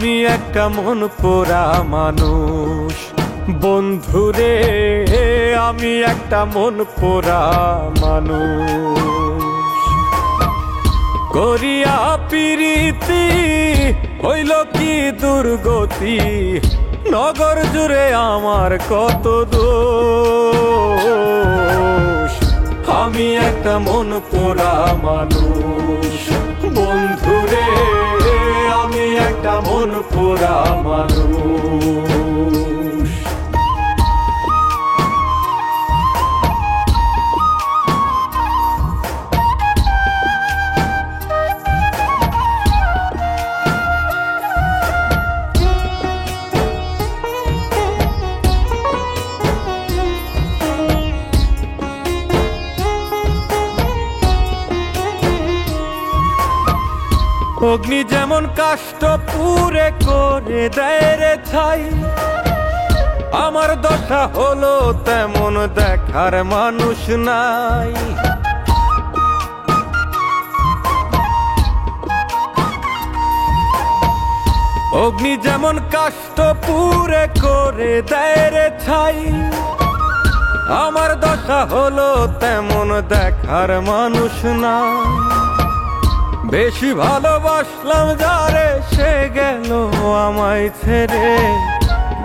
আমি একটা মন পোড়া মানুষ বন্ধুরে, আমি একটা মন পোড়া মানুষ। করিয়া প্রীতি হইল কি দুর্গতি, নগর জুড়ে আমার কত দোষ। আমি একটা মন পোড়া মানুষ বন্ধুরে, আমি একটা মন পোড়া মানুষ। অগ্নি যেমন কাষ্ঠ পুড়ে করে দেয় রে ছাই, আমার দশা হলো তেমন দেখার মানুষ নাই। অগ্নি যেমন কাষ্ঠ পুড়ে করে দেয় রে ছাই, আমার দশা হলো তেমন দেখার মানুষ নাই। বেশি ভালোবাসলাম যারে সে গেল আমায় ছেড়ে,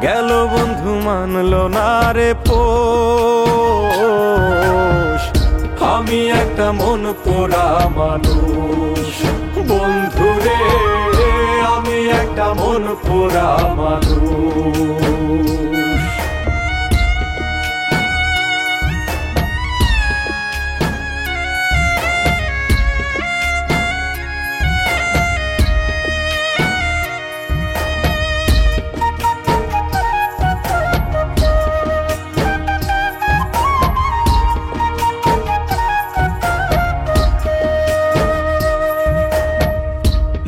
গেল বন্ধু মানলো না রে পোষ। আমি একটা মন পোড়া মানুষ বন্ধুরে, আমি একটা মন পোড়া মানুষ।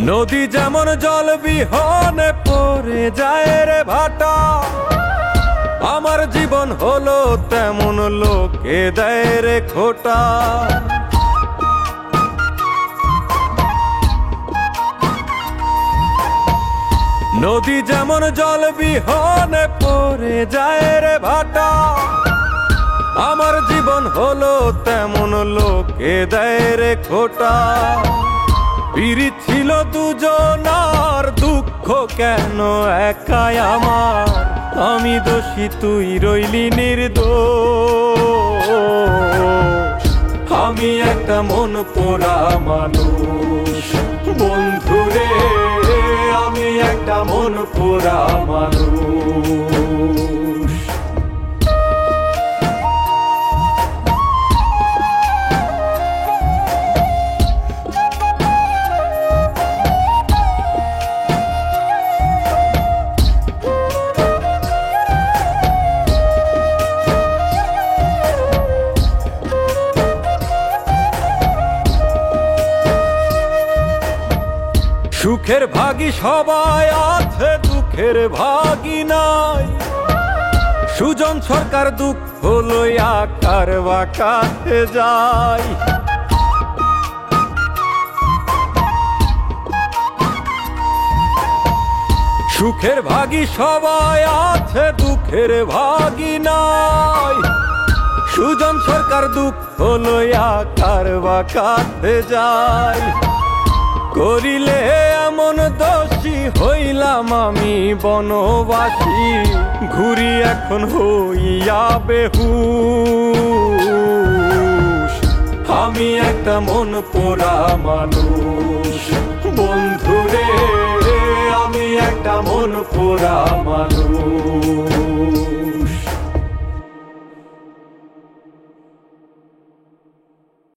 নদী যেমন জল বিহনে পড়ে যায় রে ভাটা, আমার জীবন হলো তেমন লোকে দেয় রে খোটা। নদী যেমন জল বিহনে পড়ে যায় রে ভাটা, আমার জীবন হলো তেমন লোকে দেয় রে খোটা। পীড়িত ছিল দুজনার, দুঃখ কেন একাই আমার, আমি দোষী তুই রইলি নির্দোষ। আমি একটা মন পোড়া মানুষ বন্ধুরে, আমি একটা মন পোড়া মানুষ। সুখের ভাগী সবাই আছে, দুঃখের ভাগী নাই। সুজন সরকার দুঃখ লইয়া কারবা কাছে যায়। সুখের ভাগী সবাই আছে, দুঃখের ভাগী নাই। সুজন সরকার দুঃখ লইয়া কারবা কাছে যায়। করিলে এমন দোষী হইলাম আমি বনবাসী, ঘুরি এখন হইয়া বেহুশ। আমি একটা মন পোড়া মানুষ বন্ধুরে, আমি একটা মন পোড়া মানুষ।